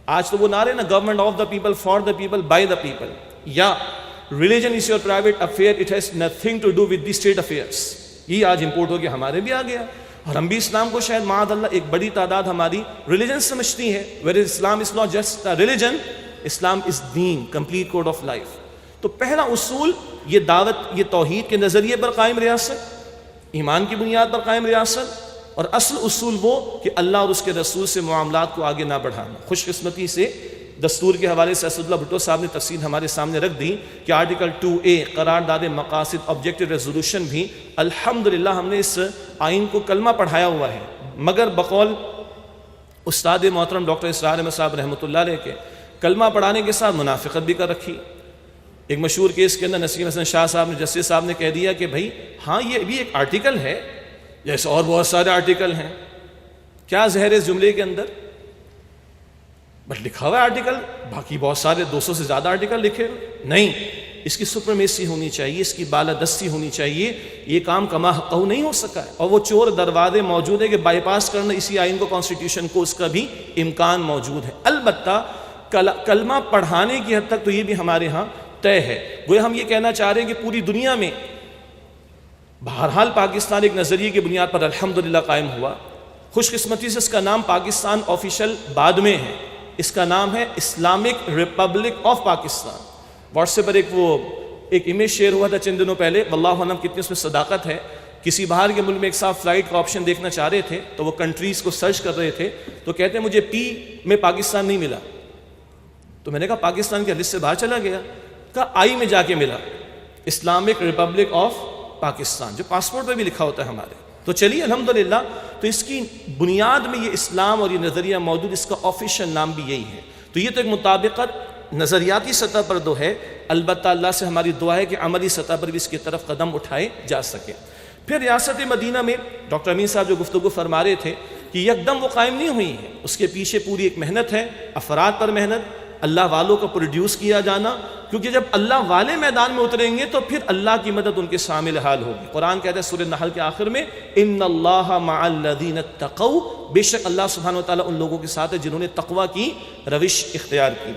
آج تو وہ نعرے نا government of the people, for the people, by the people, یا religion is your private affair, it has nothing to do with the state affairs, یہ آج امپورٹ ہو کے ہمارے بھی آ گیا، اور ہم بھی اسلام کو شاید معاذ اللہ ایک بڑی تعداد ہماری ریلیجن سمجھتی ہے، where Islam is not just religion, Islam is دین، کمپلیٹ کوڈ آف لائف۔ تو پہلا اصول یہ دعوت، یہ توحید کے نظریے پر قائم ریاست، ایمان کی بنیاد پر قائم ریاست، اور اصل اصول وہ کہ اللہ اور اس کے رسول سے معاملات کو آگے نہ بڑھانا۔ خوش قسمتی سے دستور کے حوالے سے اسد اللہ بھٹو صاحب نے تفصیل ہمارے سامنے رکھ دی کہ آرٹیکل 2A قرارداد مقاصد آبجیکٹو ریزولوشن بھی الحمدللہ ہم نے اس آئین کو کلمہ پڑھایا ہوا ہے، مگر بقول استاد محترم ڈاکٹر اسرار احمد صاحب رحمۃ اللہ علیہ کے کلمہ پڑھانے کے ساتھ منافقت بھی کر رکھی۔ ایک مشہور کیس کے اندر نسیم حسن شاہ صاحب نے، جسٹس صاحب نے کہہ دیا کہ بھائی ہاں یہ بھی ایک آرٹیکل ہے جیسے اور بہت سارے آرٹیکل ہیں، کیا زہر ہے اس جملے کے اندر؟ بٹ لکھا ہوا ہے آرٹیکل، باقی بہت سارے 200 سے زیادہ آرٹیکل لکھے نہیں، اس کی سپرمیسی ہونی چاہیے، اس کی بالادستی ہونی چاہیے، یہ کام کما حقہ نہیں ہو سکا ہے، اور وہ چور دروازے موجود ہے کہ بائی پاس کرنا اسی آئین کو، کانسٹیٹیوشن کو، اس کا بھی امکان موجود ہے۔ البتہ کلمہ پڑھانے کی حد تک تو یہ بھی ہمارے ہاں طے ہے۔ وہ ہم یہ کہنا چاہ رہے ہیں کہ پوری دنیا میں بہرحال پاکستان ایک نظریے کی بنیاد پر الحمدللہ قائم ہوا. خوش قسمتی سے اس کا نام پاکستان آفیشل بعد میں ہے، اس کا نام ہے Islamic republic of Pakistan. WhatsApp پر ایک امیج شیئر ہوا تھا چند دنوں پہلے، واللہ اعلم کتنی اس میں صداقت ہے. کسی باہر کے ملک میں ایک صاحب فلائٹ کا آپشن دیکھنا چاہ رہے تھے تو وہ کنٹریز کو سرچ کر رہے تھے، تو کہتے ہیں مجھے پی میں پاکستان نہیں ملا. تو میں نے کہا پاکستان کے لسٹ سے باہر چلا گیا؟ کہا آئی میں جا کے ملا، اسلامک ریپبلک آف پاکستان، جو پاسپورٹ پہ بھی لکھا ہوتا ہے ہمارے. تو چلیے الحمدللہ، تو اس کی بنیاد میں یہ اسلام اور یہ نظریہ موجود، اس کا آفیشیل نام بھی یہی ہے. تو یہ تو ایک مطابقت نظریاتی سطح پر تو ہے، البتہ اللہ سے ہماری دعا ہے کہ عملی سطح پر بھی اس کی طرف قدم اٹھائے جا سکے. پھر ریاست مدینہ میں ڈاکٹر امین صاحب جو گفتگو فرما رہے تھے کہ یکدم وہ قائم نہیں ہوئی ہے، اس کے پیچھے پوری ایک محنت ہے، افراد پر محنت، اللہ والوں کو پروڈیوس کیا جانا، کیونکہ جب اللہ والے میدان میں اتریں گے تو پھر اللہ کی مدد ان کے شامل حال ہوگی. قرآن کہتا ہے سورہ نحل کے آخر میں ان اللہ مع الذین اتقوا، بے شک اللہ سبحانہ وتعالیٰ ان لوگوں کے ساتھ ہے جنہوں نے تقوی کی روش اختیار کی.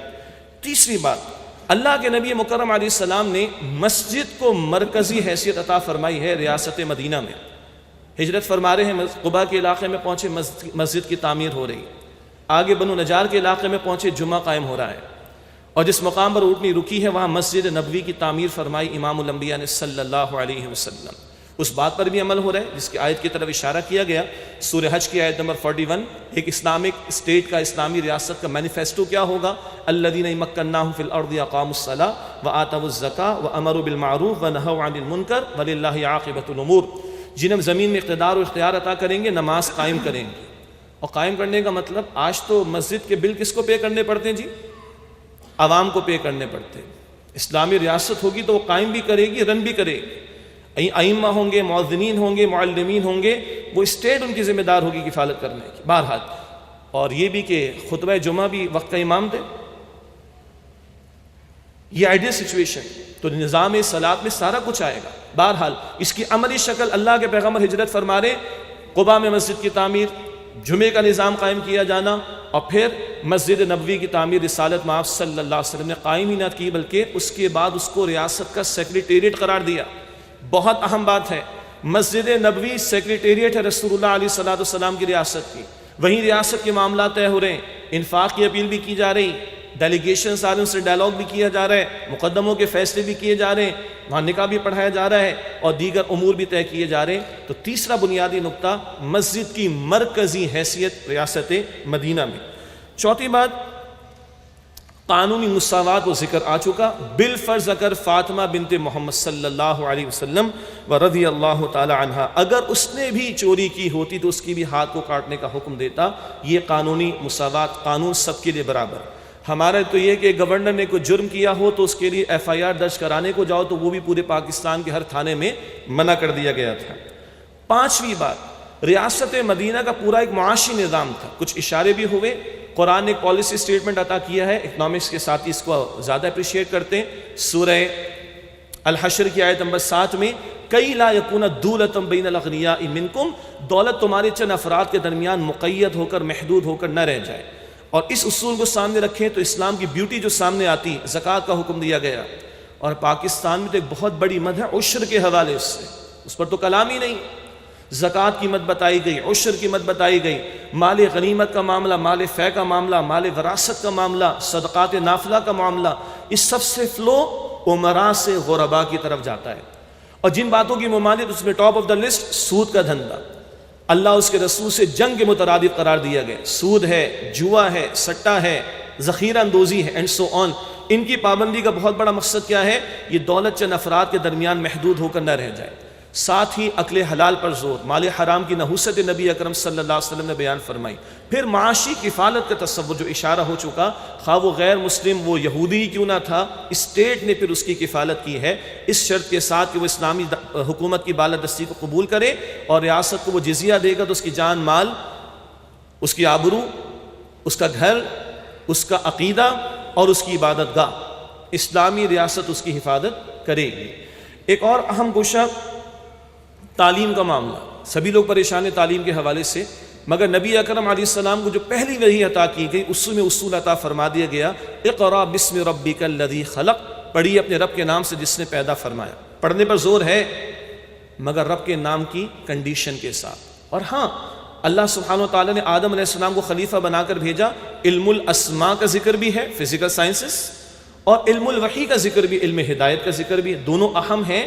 تیسری بات، اللہ کے نبی مکرم علیہ السلام نے مسجد کو مرکزی حیثیت عطا فرمائی ہے. ریاست مدینہ میں ہجرت فرما رہے ہیں، قباء کے علاقے میں پہنچے، مسجد کی تعمیر ہو رہی، آگے بنو نجار کے علاقے میں پہنچے، جمعہ قائم ہو رہا ہے، اور جس مقام پر اونٹنی رکی ہے وہاں مسجد نبوی کی تعمیر فرمائی امام الانبیاء نے صلی اللہ علیہ وسلم. اس بات پر بھی عمل ہو رہا ہے جس کی آیت کی طرف اشارہ کیا گیا، سورہ حج کی آیت نمبر 41. ایک اسلامک اسٹیٹ کا، اسلامی ریاست کا مینیفیسٹو کیا ہوگا؟ الذین مکناہم فی الارض اقاموا الصلاۃ وآتوا الزکاۃ وامروا بالمعروف ونہوا عن المنکر وللہ عاقبۃ الامور. جنہیں ہم زمین میں اقتدار و اختیار عطا کریں گے، نماز قائم کریں گے. اور قائم کرنے کا مطلب، آج تو مسجد کے بل کس کو پے کرنے پڑتے ہیں جی؟ عوام کو پے کرنے پڑتے ہیں. اسلامی ریاست ہوگی تو وہ قائم بھی کرے گی، رن بھی کرے گی. ائمہ ہوں گے، مؤذنین ہوں گے، معلمین ہوں گے، وہ اسٹیٹ ان کی ذمہ دار ہوگی کفالت کرنے کی. بہرحال، اور یہ بھی کہ خطبہ جمعہ بھی وقت کا امام دے، یہ آئیڈیل سچویشن. تو نظام صلاۃ میں سارا کچھ آئے گا. بہرحال اس کی عملی شکل، اللہ کے پیغمبر ہجرت فرما رہے، قباء میں مسجد کی تعمیر، جمعے کا نظام قائم کیا جانا، اور پھر مسجد نبوی کی تعمیر رسالت مآب صلی اللہ علیہ وسلم نے قائم ہی نہ کی بلکہ اس کے بعد اس کو ریاست کا سیکریٹریٹ قرار دیا. بہت اہم بات ہے، مسجد نبوی سیکریٹریٹ ہے رسول اللہ علیہ الصلوۃ والسلام کی ریاست کی. وہیں ریاست کے معاملات طے ہو رہے ہیں، انفاق کی اپیل بھی کی جا رہی، ڈیلیگیشنز آ رہے ہیں، ان سے ڈائلاگ بھی کیا جا رہا ہے، مقدموں کے فیصلے بھی کیے جا رہے ہیں، وہاں نکاح بھی پڑھایا جا رہا ہے، اور دیگر امور بھی طے کیے جا رہے ہیں. تو تیسرا بنیادی نقطہ، مسجد کی مرکزی حیثیت ریاست مدینہ میں. چوتھی بات، قانونی مساوات و ذکر آ چکا. بالفرض اگر فاطمہ بنت محمد صلی اللہ علیہ وسلم و رضی اللہ تعالی عنہا اگر اس نے بھی چوری کی ہوتی تو اس کی بھی ہاتھ کو کاٹنے کا حکم دیتا. یہ قانونی مساوات، قانون سب کے لیے برابر. ہمارا تو یہ کہ گورنر نے کوئی جرم کیا ہو تو اس کے لیے ایف آئی آر درج کرانے کو جاؤ تو وہ بھی پورے پاکستان کے ہر تھانے میں منع کر دیا گیا تھا. پانچویں بات، ریاست مدینہ کا پورا ایک معاشی نظام تھا. کچھ اشارے بھی ہوئے، قرآن نے ایک پالیسی سٹیٹمنٹ عطا کیا ہے، اکنامکس کے ساتھ اس کو زیادہ اپریشیٹ کرتے ہیں. سورہ الحشر کی آیت نمبر 7 میں، کئی لا یکون دولۃ بین الاغنیاء منکم، دولت تمہارے چند افراد کے درمیان مقید ہو کر، محدود ہو کر نہ رہ جائے. اور اس اصول کو سامنے رکھیں تو اسلام کی بیوٹی جو سامنے آتی، زکوٰۃ کا حکم دیا گیا. اور پاکستان میں تو ایک بہت بڑی مد ہے عشر کے حوالے سے، اس پر تو کلام ہی نہیں. زکوٰۃ کی مد بتائی گئی، عشر کی مد بتائی گئی، مال غنیمت کا معاملہ، مال فے کا معاملہ، مال وراثت کا معاملہ، صدقات نافلہ کا معاملہ، اس سب سے فلو عمراء سے غرباء کی طرف جاتا ہے. اور جن باتوں کی ممانعت، اس میں ٹاپ آف دا لسٹ سود کا دھندا. اللہ اس کے رسول سے جنگ کے مترادف قرار دیا گیا. سود ہے، جوا ہے، سٹا ہے، ذخیرہ اندوزی ہے، اینڈ سو آن. ان کی پابندی کا بہت بڑا مقصد کیا ہے؟ یہ دولت چند افراد کے درمیان محدود ہو کر نہ رہ جائے. ساتھ ہی عقل حلال پر زور، مال حرام کی نحوست نبی اکرم صلی اللہ علیہ وسلم نے بیان فرمائی. پھر معاشی کفالت کا تصور جو اشارہ ہو چکا، خواہ وہ غیر مسلم، وہ یہودی کیوں نہ تھا، اسٹیٹ نے پھر اس کی کفالت کی ہے، اس شرط کے ساتھ کہ وہ اسلامی حکومت کی بالادستی کو قبول کرے اور ریاست کو وہ جزیہ دے گا تو اس کی جان مال، اس کی آبرو، اس کا گھر، اس کا عقیدہ اور اس کی عبادت گاہ، اسلامی ریاست اس کی حفاظت کرے گی. ایک اور اہم گوشہ تعلیم کا معاملہ. سبھی لوگ پریشان ہیں تعلیم کے حوالے سے، مگر نبی اکرم علیہ السلام کو جو پہلی وحی عطا کی گئی اس میں اصول عطا فرما دیا گیا، اقرا بسم ربک الذی خلق، پڑھیے اپنے رب کے نام سے جس نے پیدا فرمایا. پڑھنے پر زور ہے، مگر رب کے نام کی کنڈیشن کے ساتھ۔ اور ہاں، اللہ سبحانہ و تعالیٰ نے آدم علیہ السلام کو خلیفہ بنا کر بھیجا، علم الاسماء کا ذکر بھی ہے، فزیکل سائنسز، اور علم الوحی کا ذکر بھی، علم ہدایت کا ذکر بھی، دونوں اہم ہیں،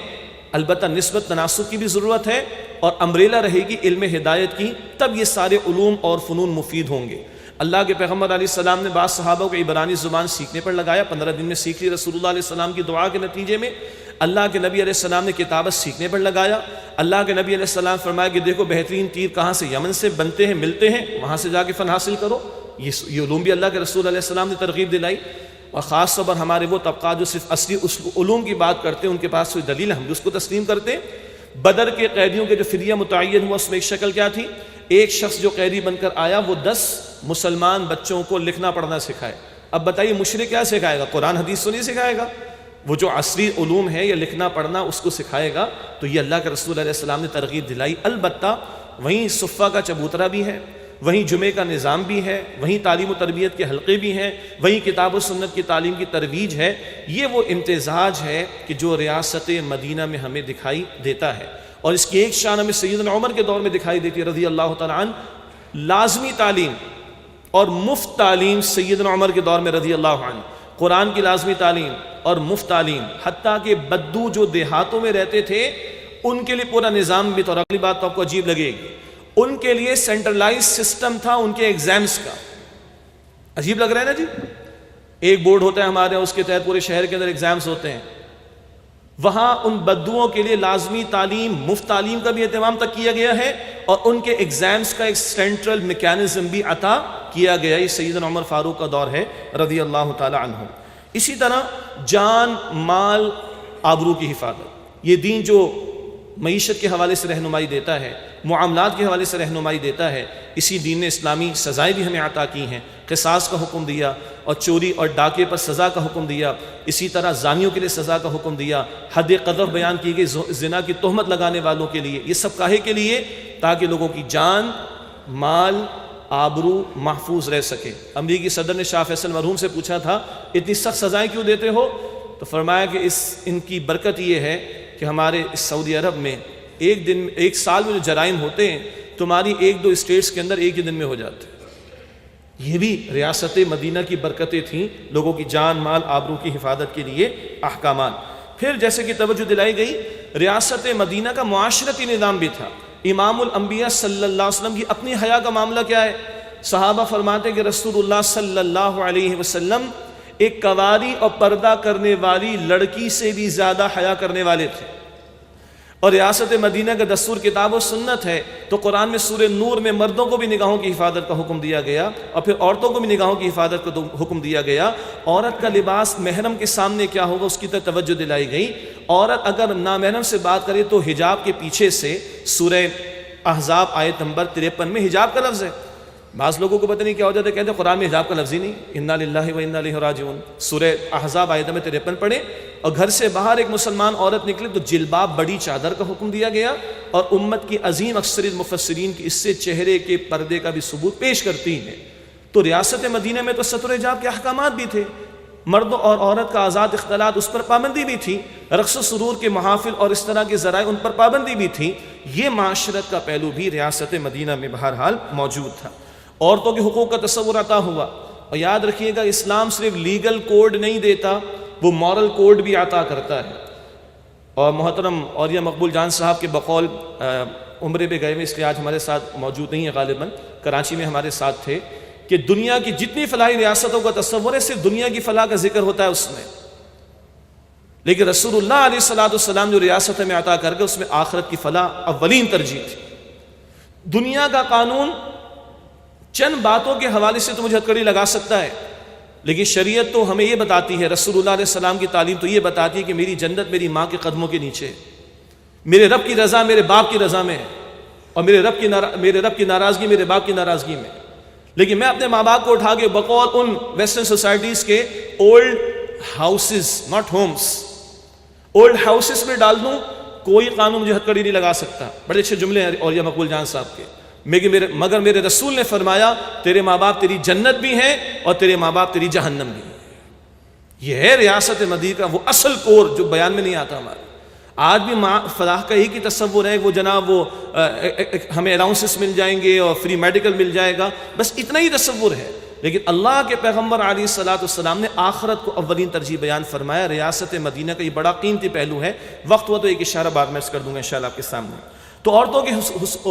البتہ نسبت تناسب کی بھی ضرورت ہے، اور امبریلا رہے گی علم ہدایت کی، تب یہ سارے علوم اور فنون مفید ہوں گے۔ اللہ کے پیغمبر علیہ السلام نے بعض صحابہ کو عبرانی زبان سیکھنے پر لگایا، 15 دن میں سیکھ لی رسول اللہ علیہ السلام کی دعا کے نتیجے میں۔ اللہ کے نبی علیہ السلام نے کتابت سیکھنے پر لگایا۔ اللہ کے نبی علیہ السلام فرمایا کہ دیکھو بہترین تیر کہاں سے؟ یمن سے بنتے ہیں، ملتے ہیں، وہاں سے جا کے فن حاصل کرو۔ یہ علوم بھی اللہ کے رسول علیہ السلام نے ترغیب دلائی۔ اور خاص طور پر ہمارے وہ طبقات جو صرف اصلی علوم کی بات کرتے ہیں، ان کے پاس کوئی دلیل ہے، ہم بھی اس کو تسلیم کرتے ہیں۔ بدر کے قیدیوں کے جو فدیہ متعین ہوا، اس میں ایک شکل کیا تھی؟ ایک شخص جو قیدی بن کر آیا وہ 10 مسلمان بچوں کو لکھنا پڑھنا سکھائے۔ اب بتائیے مشرک کیا سکھائے گا؟ قرآن حدیث تو نہیں سکھائے گا، وہ جو عصری علوم ہے یا لکھنا پڑھنا اس کو سکھائے گا۔ تو یہ اللہ کے رسول علیہ السلام نے ترغیب دلائی۔ البتہ وہیں صفہ کا چبوترا بھی ہے، وہیں جمعے کا نظام بھی ہے، وہیں تعلیم و تربیت کے حلقے بھی ہیں، وہیں کتاب و سنت کی تعلیم کی ترویج ہے۔ یہ وہ امتزاج ہے کہ جو ریاست مدینہ میں ہمیں دکھائی دیتا ہے، اور اس کی ایک شان ہمیں سیدنا عمر کے دور میں دکھائی دیتی ہے رضی اللہ تعالیٰ عنہ۔ لازمی تعلیم اور مفت تعلیم سیدنا عمر کے دور میں رضی اللہ عنہ، قرآن کی لازمی تعلیم اور مفت تعلیم، حتیٰ کہ بدو جو دیہاتوں میں رہتے تھے ان کے لیے پورا نظام بھی تھا۔ اور اگلی بات تو آپ کو عجیب لگے گی، ان کے لیے سینٹرلائز سسٹم تھا ان کے ایگزامز کا۔ عجیب لگ رہا ہے نا جی؟ ایک بورڈ ہوتا ہے ہمارے، اس کے تحت پورے شہر کے اندر ایگزامز ہوتے ہیں۔ وہاں ان بدوؤں کے لیے لازمی تعلیم، مفت تعلیم کا بھی اہتمام تک کیا گیا ہے، اور ان کے ایگزامز کا ایک سینٹرل میکینزم بھی عطا کیا گیا۔ یہ سیدنا عمر فاروق کا دور ہے رضی اللہ تعالی عنہ۔ اسی طرح جان، مال، آبرو کی حفاظت، یہ دین جو معیشت کے حوالے سے رہنمائی دیتا ہے، معاملات کے حوالے سے رہنمائی دیتا ہے، اسی دین نے اسلامی سزائیں بھی ہمیں عطا کی ہیں۔ قصاص کا حکم دیا، اور چوری اور ڈاکے پر سزا کا حکم دیا، اسی طرح زانیوں کے لیے سزا کا حکم دیا، حد قذف بیان کی گئی زنا کی تہمت لگانے والوں کے لیے۔ یہ سب کاہے کے لیے؟ تاکہ لوگوں کی جان، مال، آبرو محفوظ رہ سکے۔ امریکی صدر نے شاہ فیصل مرحوم سے پوچھا تھا اتنی سخت سزائیں کیوں دیتے ہو؟ تو فرمایا کہ ان کی برکت یہ ہے کہ ہمارے اس سعودی عرب میں ایک سال میں جو جرائم ہوتے ہیں تمہاری 1-2 اسٹیٹس کے اندر ایک ہی دن میں ہو جاتے ہیں۔ یہ بھی ریاست مدینہ کی برکتیں تھیں، لوگوں کی جان، مال، آبرو کی حفاظت کے لیے احکامات۔ پھر جیسے کہ توجہ دلائی گئی، ریاست مدینہ کا معاشرتی نظام بھی تھا۔ امام الانبیاء صلی اللہ علیہ وسلم کی اپنی حیا کا معاملہ کیا ہے؟ صحابہ فرماتے ہیں کہ رسول اللہ صلی اللہ علیہ وسلم ایک کنواری اور پردہ کرنے والی لڑکی سے بھی زیادہ حیا کرنے والے تھے۔ اور ریاست مدینہ کا دستور کتاب و سنت ہے، تو قرآن میں سورہ نور میں مردوں کو بھی نگاہوں کی حفاظت کا حکم دیا گیا، اور پھر عورتوں کو بھی نگاہوں کی حفاظت کا حکم دیا گیا۔ عورت کا لباس محرم کے سامنے کیا ہوگا اس کی طرف توجہ دلائی گئی۔ عورت اگر نامحرم سے بات کرے تو حجاب کے پیچھے سے سورہ احزاب آیت نمبر 53 میں حجاب کا لفظ ہے۔ بعض لوگوں کو پتہ نہیں کیا ہو جاتا ہے، کہتے ہیں قرآن میں حجاب کا لفظ ہی نہیں، انا للہ و انا الیہ راجعون۔ سورہ احزاب آیت نمبر 53 پڑھیں، اور گھر سے باہر ایک مسلمان عورت نکلے تو جلباب، بڑی چادر کا حکم دیا گیا، اور امت کی عظیم اکثریت مفسرین کی اس سے چہرے کے پردے کا بھی ثبوت پیش کرتی ہیں۔ تو ریاست مدینہ میں تو ستر حجاب کے احکامات بھی تھے، مرد اور عورت کا آزاد اختلاط اس پر پابندی بھی تھی، رقص و سرور کے محافل اور اس طرح کے ذرائع ان پر پابندی بھی تھی۔ یہ معاشرت کا پہلو بھی ریاست مدینہ میں بہرحال موجود تھا۔ عورتوں کے حقوق کا تصور عطا ہوا، اور یاد رکھیے گا اسلام صرف لیگل کوڈ نہیں دیتا، وہ مورل کوڈ بھی عطا کرتا ہے۔ اور محترم اولیاء مقبول جان صاحب کے بقول عمرے پہ گئے ہوئے، اس لیے آج ہمارے ساتھ موجود نہیں ہے، غالباً کراچی میں ہمارے ساتھ تھے، کہ دنیا کی جتنی فلاحی ریاستوں کا تصور ہے صرف دنیا کی فلاح کا ذکر ہوتا ہے اس میں، لیکن رسول اللہ علیہ الصلوۃ والسلام جو ریاست میں عطا کر گئے اس میں آخرت کی فلاح اولین ترجیح تھی۔ دنیا کا قانون چند باتوں کے حوالے سے تو مجھے ہتھکڑی لگا سکتا ہے، لیکن شریعت تو ہمیں یہ بتاتی ہے، رسول اللہ علیہ السلام کی تعلیم تو یہ بتاتی ہے کہ میری جنت میری ماں کے قدموں کے نیچے ہے، میرے رب کی رضا میرے باپ کی رضا میں ہے، اور میرے رب کی ناراضگی میرے باپ کی ناراضگی میں۔ لیکن میں اپنے ماں باپ کو اٹھا کے بقول ان ویسٹرن سوسائٹیز کے old houses, not homes, old houses میں ڈال دوں، کوئی قانون مجھے ہتھکڑی نہیں لگا سکتا۔ بڑے اچھے جملے ہیں اولیاء مقبول جان صاحب کے، مگر میرے رسول نے فرمایا تیرے ماں باپ تیری جنت بھی ہیں اور تیرے ماں باپ تیری جہنم بھی ہیں۔ یہ ہے ریاست مدینہ کا وہ اصل کور جو بیان میں نہیں آتا ہمارا۔ آج بھی فلاح کا ایک ہی تصور ہے، وہ جناب وہ ہمیں الاؤنسز مل جائیں گے اور فری میڈیکل مل جائے گا، بس اتنا ہی تصور ہے۔ لیکن اللہ کے پیغمبر علیہ الصلوۃ والسلام نے آخرت کو اولین ترجیح بیان فرمایا۔ ریاست مدینہ کا یہ بڑا قیمتی پہلو ہے، وقت ہوا تو ایک اشارہ بعد میں کر دوں گا انشاءاللہ آپ کے سامنے۔ تو عورتوں کے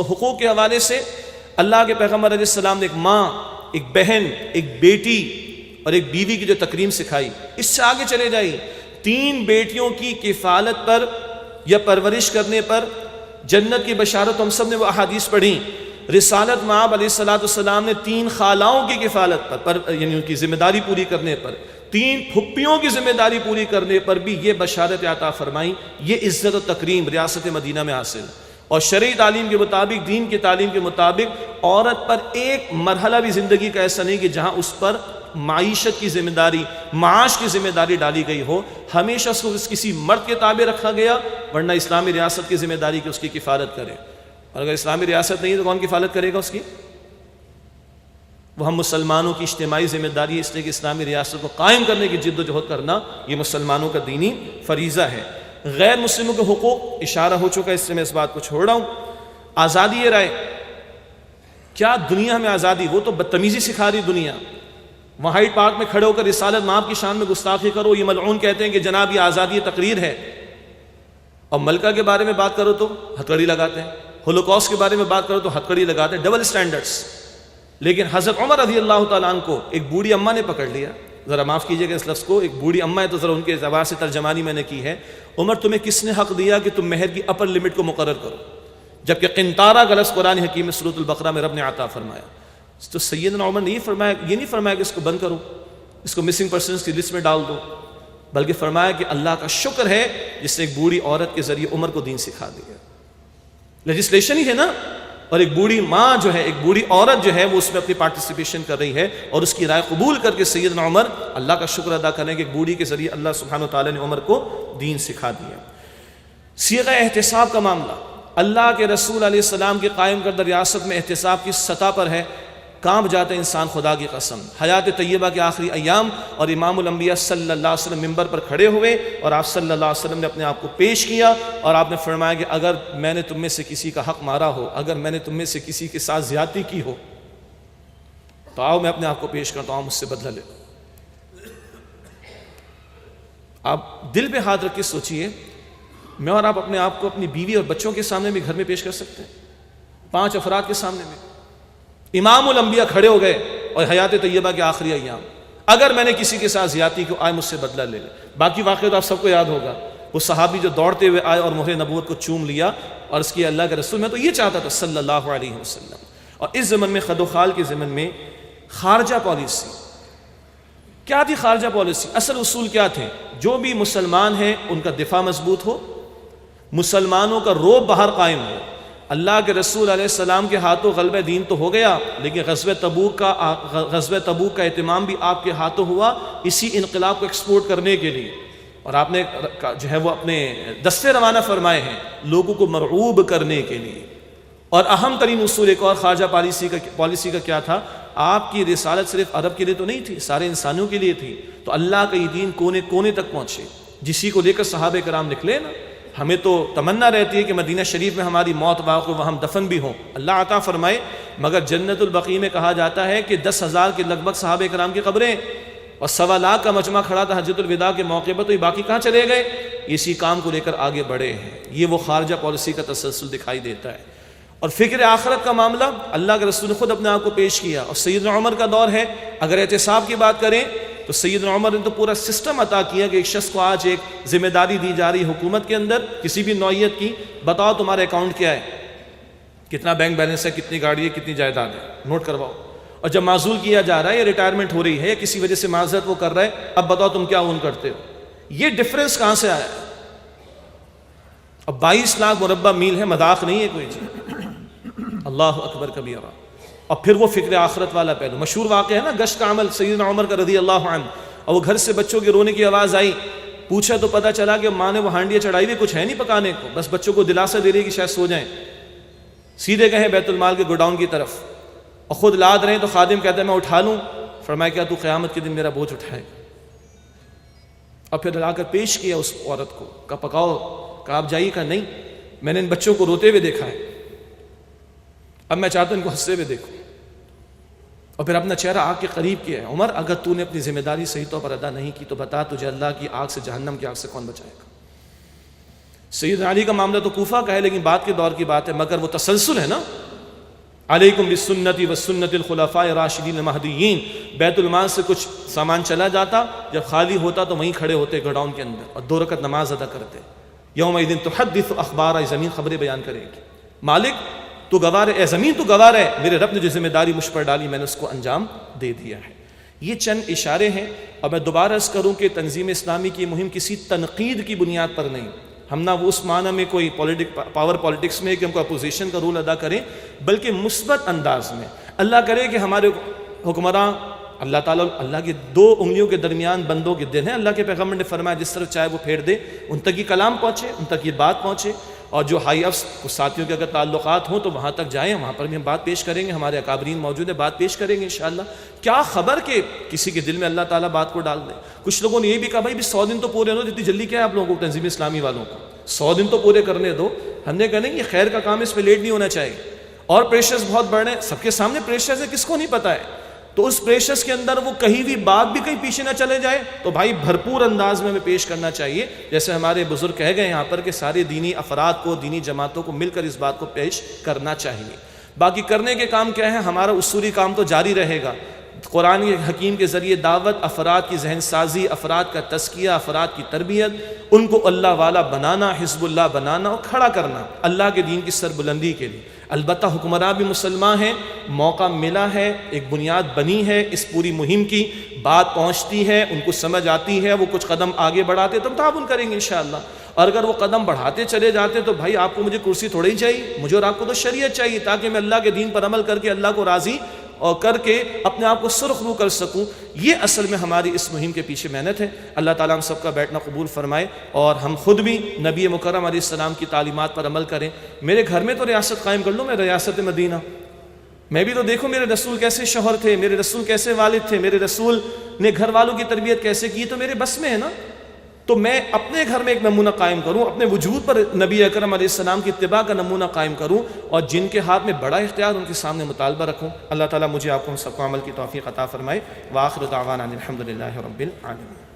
حقوق کے حوالے سے اللہ کے پیغمبر علیہ السلام نے ایک ماں، ایک بہن، ایک بیٹی اور ایک بیوی کی جو تکریم سکھائی، اس سے آگے چلے جائیے۔ 3 بیٹیوں کی کفالت پر یا پرورش کرنے پر جنت کی بشارت، ہم سب نے وہ احادیث پڑھی۔ رسالت مآب علیہ الصلوۃ والسلام نے 3 خالاؤں کی کفالت پر یعنی ان کی ذمہ داری پوری کرنے پر، 3 پھپھیوں کی ذمہ داری پوری کرنے پر بھی یہ بشارت عطا فرمائی۔ یہ عزت و تکریم ریاست مدینہ میں حاصل، اور شرعی تعلیم کے مطابق، دین کی تعلیم کے مطابق عورت پر ایک مرحلہ بھی زندگی کا ایسا نہیں کہ جہاں اس پر معیشت کی ذمہ داری، معاش کی ذمہ داری ڈالی گئی ہو۔ ہمیشہ اس کو کسی مرد کے تابع رکھا گیا، ورنہ اسلامی ریاست کی ذمہ داری کہ اس کی کفالت کرے، اور اگر اسلامی ریاست نہیں ہے تو کون کفالت کرے گا اس کی؟ وہ ہم مسلمانوں کی اجتماعی ذمہ داری ہے، اس لیے کہ اسلامی ریاست کو قائم کرنے کی جد و جہد کرنا یہ مسلمانوں کا دینی فریضہ ہے۔ غیر مسلموں کے حقوق اشارہ ہو چکا ہے، اس سے میں اس بات کو چھوڑ رہا ہوں۔ آزادی رائے، کیا دنیا میں آزادی؟ وہ تو بدتمیزی سکھا رہی دنیا۔ وہاں ہائیڈ پارک میں کھڑے ہو کر رسالت مآب کی شان میں گستاخی کرو، یہ ملعون کہتے ہیں کہ جناب یہ آزادی تقریر ہے، اور ملکہ کے بارے میں بات کرو تو ہتھکڑی لگاتے ہیں، ہولوکاسٹ کے بارے میں بات کرو تو ہتھکڑی لگاتے ہیں، ڈبل سٹینڈرڈز۔ لیکن حضرت عمر رضی اللہ تعالیٰ عنہ کو ایک بوڑھی اماں نے پکڑ لیا، ذرا معاف کیجئے گا اس لفظ کو، ایک بوڑھی اماں ہے تو ذرا ان کے اعتبار سے ترجمانی میں نے کی ہے۔ عمر تمہیں کس نے حق دیا کہ تم مہر کی اپر لمٹ کو مقرر کرو، جبکہ قنطارہ کا لفظ قرآن حکیم میں سورۃ البقرہ میں رب نے عطا فرمایا۔ تو سیدنا عمر نے یہ نہیں فرمایا کہ اس کو بند کرو، اس کو مسنگ پرسنز کی لسٹ میں ڈال دو، بلکہ فرمایا کہ اللہ کا شکر ہے جس نے ایک بوڑھی عورت کے ذریعے عمر کو دین سکھا دیا۔ لیجسلیشن ہی ہے نا، اور ایک بوڑھی ماں جو ہے، ایک بوڑھی عورت جو ہے وہ اس میں اپنی پارٹیسپیشن کر رہی ہے، اور اس کی رائے قبول کر کے سیدنا عمر اللہ کا شکر ادا کریں کہ ایک بوڑھی کے ذریعے اللہ سبحانہ وتعالی نے عمر کو دین سکھا دیا۔ صیغہ احتساب کا معاملہ، اللہ کے رسول علیہ السلام کے قائم کردہ ریاست میں احتساب کی سطح پر ہے، کانپ جاتا ہے انسان خدا کی قسم۔ حیات طیبہ کے آخری ایام، اور امام الانبیاء صلی اللہ علیہ وسلم ممبر پر کھڑے ہوئے، اور آپ صلی اللہ علیہ وسلم نے اپنے آپ کو پیش کیا، اور آپ نے فرمایا کہ اگر میں نے تم میں سے کسی کا حق مارا ہو، اگر میں نے تم میں سے کسی کے ساتھ زیادتی کی ہو تو آؤ میں اپنے آپ کو پیش کرتا ہوں، مجھ سے بدلہ لے۔ آپ دل پہ ہاتھ رکھ کے سوچئے، میں اور آپ اپنے آپ کو اپنی بیوی اور بچوں کے سامنے بھی گھر میں پیش کر سکتے ہیں، 5 افراد کے سامنے میں؟ امام الانبیاء کھڑے ہو گئے اور حیات طیبہ کے آخری ایام، اگر میں نے کسی کے ساتھ زیادتی کو آئے مجھ سے بدلہ لے لے۔ باقی واقعہ تو آپ سب کو یاد ہوگا، وہ صحابی جو دوڑتے ہوئے آئے اور مہر نبوت کو چوم لیا اور اس کی اللہ کے رسول میں تو یہ چاہتا تھا صلی اللہ علیہ وسلم۔ اور اس زمن میں خد و خال کے زمن میں خارجہ پالیسی کیا تھی؟ خارجہ پالیسی اصل اصول کیا تھے؟ جو بھی مسلمان ہیں ان کا دفاع مضبوط ہو، مسلمانوں کا روب باہر قائم ہو۔ اللہ کے رسول علیہ السلام کے ہاتھوں غلبہ دین تو ہو گیا، لیکن غزوہ تبوک کا اہتمام بھی آپ کے ہاتھوں ہوا اسی انقلاب کو ایکسپورٹ کرنے کے لیے، اور آپ نے جو ہے وہ اپنے دستے روانہ فرمائے ہیں لوگوں کو مرعوب کرنے کے لیے۔ اور اہم ترین اصول ایک اور خارجہ پالیسی کا کیا تھا؟ آپ کی رسالت صرف عرب کے لیے تو نہیں تھی، سارے انسانوں کے لیے تھی، تو اللہ کا یہ دین کونے کونے تک پہنچے۔ جسی کو لے کر صحابہ کرام نکلے نا، ہمیں تو تمنا رہتی ہے کہ مدینہ شریف میں ہماری موت واقع وہاں ہم دفن بھی ہوں، اللہ عطا فرمائے، مگر جنت البقیع میں کہا جاتا ہے کہ 10,000 کے لگ بھگ صحابہ کرام کی قبریں اور 1.25 لاکھ کا مجمع کھڑا تھا حجۃ الوداع کے موقع پر، تو یہ باقی کہاں چلے گئے؟ اسی کام کو لے کر آگے بڑھے ہیں۔ یہ وہ خارجہ پالیسی کا تسلسل دکھائی دیتا ہے۔ اور فکر آخرت کا معاملہ اللہ کے رسول نے خود اپنے آپ کو پیش کیا، اور سیدنا عمر کا دور ہے۔ اگر احتساب کی بات کریں تو سیدنا عمر نے تو پورا سسٹم عطا کیا کہ ایک شخص کو آج ایک ذمہ داری دی جا رہی حکومت کے اندر کسی بھی نوعیت کی، بتاؤ تمہارا اکاؤنٹ کیا ہے، کتنا بینک بیلنس ہے، کتنی گاڑی ہے، کتنی جائیداد ہے، نوٹ کرواؤ۔ اور جب معزول کیا جا رہا ہے یا ریٹائرمنٹ ہو رہی ہے یا کسی وجہ سے معذرت وہ کر رہا ہے، اب بتاؤ تم کیا اون کرتے ہو۔ یہ ڈفرنس کہاں سے آیا ہے؟ اب 22 لاکھ مربع میل ہے، مذاق نہیں ہے کوئی چیز، اللہ اکبر کبیرہ۔ اور پھر وہ فکر آخرت والا پہلو، مشہور واقعہ ہے نا گشت کا عمل سیدنا عمر کا رضی اللہ عنہ، اور وہ گھر سے بچوں کے رونے کی آواز آئی، پوچھا تو پتہ چلا کہ ماں نے وہ ہانڈیاں چڑھائی ہوئی، کچھ ہے نہیں پکانے کو، بس بچوں کو دلاسا دے رہی ہے کہ شاید سو جائیں، سیدھے گئے بیت المال کے گوڈاؤن کی طرف، اور خود لاد رہے ہیں تو خادم کہتا ہے میں اٹھا لوں، فرمایا کیا تو قیامت کے دن میرا بوجھ اٹھائے؟ اور پھر لا کر پیش کیا اس عورت کو، کہا پکاؤ، کہا آپ جائیے، کہا نہیں، میں نے ان بچوں کو روتے ہوئے دیکھا ہے، اب میں چاہتا ہوں ان کو ہنستے ہوئے دیکھوں۔ اور پھر اپنا چہرہ آگ کے قریب کیا ہے، عمر اگر تو نے اپنی ذمہ داری صحیح طور پر ادا نہیں کی تو بتا تجھے اللہ کی آگ سے، جہنم کی آگ سے کون بچائے گا۔ سیدنا علی کا معاملہ تو کوفہ کا ہے، لیکن بعد کے دور کی بات ہے، مگر وہ تسلسل ہے نا، علیکم بسنتی وسنت الخلفاء الراشدین المہدیین۔ بیت المال سے کچھ سامان چلا جاتا، جب خالی ہوتا تو وہیں کھڑے ہوتے گڈاؤن کے اندر اور 2 رکعت نماز ادا کرتے۔ یومئذ تحدث اخبارا، زمین خبریں بیان کرے گی، مالک تو گوار ہے، اے زمین تو گوار ہے، میرے رب نے جو ذمہ داری مجھ پر ڈالی میں نے اس کو انجام دے دیا ہے۔ یہ چند اشارے ہیں، اور میں دوبارہ عرض کروں کہ تنظیم اسلامی کی مہم کسی تنقید کی بنیاد پر نہیں، ہم نہ وہ اس معنی میں کوئی پاور پالیٹکس میں کہ ہم کو اپوزیشن کا رول ادا کریں، بلکہ مثبت انداز میں۔ اللہ کرے کہ ہمارے حکمراں، اللہ تعالیٰ اللہ کی 2 انگلیوں کے درمیان بندوں کے دل ہیں، اللہ کے پیغمبر نے فرمایا جس طرف چاہے وہ پھیر دے، ان تک یہ کلام پہنچے، ان تک یہ بات پہنچے، اور جو ہائی افس کچھ ساتھیوں کے اگر تعلقات ہوں تو وہاں تک جائیں، وہاں پر بھی ہم بات پیش کریں گے، ہمارے اکابرین موجود ہیں، بات پیش کریں گے انشاءاللہ۔ کیا خبر کہ کسی کے دل میں اللہ تعالیٰ بات کو ڈال دے۔ کچھ لوگوں نے یہ بھی کہا بھائی 100 دن تو پورے ہو، اتنی جلدی کیا ہے آپ لوگوں کو، تنظیم اسلامی والوں کو 100 دن تو پورے کرنے دو۔ ہم نے کہا نہیں، یہ خیر کا کام، اس پہ لیٹ نہیں ہونا چاہیے، اور پریشرز بہت بڑھ رہے ہیں، سب کے سامنے پریشرز ہے، کس کو نہیں پتہ ہے، تو اس پریشرز کے اندر وہ کہیں بھی بات بھی کہیں پیچھے نہ چلے جائے، تو بھائی بھرپور انداز میں ہمیں پیش کرنا چاہیے، جیسے ہمارے بزرگ کہہ گئے یہاں پر کہ سارے دینی افراد کو، دینی جماعتوں کو مل کر اس بات کو پیش کرنا چاہیے۔ باقی کرنے کے کام کیا ہے، ہمارا اصولی کام تو جاری رہے گا، قرآن حکیم کے ذریعے دعوت، افراد کی ذہن سازی، افراد کا تزکیہ، افراد کی تربیت، ان کو اللہ والا بنانا، حزب اللہ بنانا اور کھڑا کرنا اللہ کے دین کی سربلندی کے لیے۔ البتہ حکمراں بھی مسلمان ہیں، موقع ملا ہے، ایک بنیاد بنی ہے اس پوری مہم کی، بات پہنچتی ہے، ان کو سمجھ آتی ہے، وہ کچھ قدم آگے بڑھاتے تو ہم تعاون کریں گے انشاءاللہ، اور اگر وہ قدم بڑھاتے چلے جاتے تو بھائی آپ کو مجھے کرسی تھوڑی ہی چاہیے، مجھے اور آپ کو تو شریعت چاہیے، تاکہ میں اللہ کے دین پر عمل کر کے اللہ کو راضی اور کر کے اپنے آپ کو سرخ رو کر سکوں۔ یہ اصل میں ہماری اس مہم کے پیچھے محنت ہے۔ اللہ تعالیٰ ہم سب کا بیٹھنا قبول فرمائے، اور ہم خود بھی نبی مکرم علیہ السلام کی تعلیمات پر عمل کریں۔ میرے گھر میں تو ریاست قائم کر لوں، میں ریاست مدینہ، میں بھی تو دیکھوں میرے رسول کیسے شوہر تھے، میرے رسول کیسے والد تھے، میرے رسول نے گھر والوں کی تربیت کیسے کی، تو میرے بس میں ہے نا، تو میں اپنے گھر میں ایک نمونہ قائم کروں، اپنے وجود پر نبی اکرم علیہ السلام کی اتباع کا نمونہ قائم کروں، اور جن کے ہاتھ میں بڑا اختیار ان کے سامنے مطالبہ رکھوں۔ اللہ تعالیٰ مجھے آپ کو ہم سب کو عمل کی توفیق عطا فرمائے۔ وآخر دعوانا الحمدللہ رب العالمین۔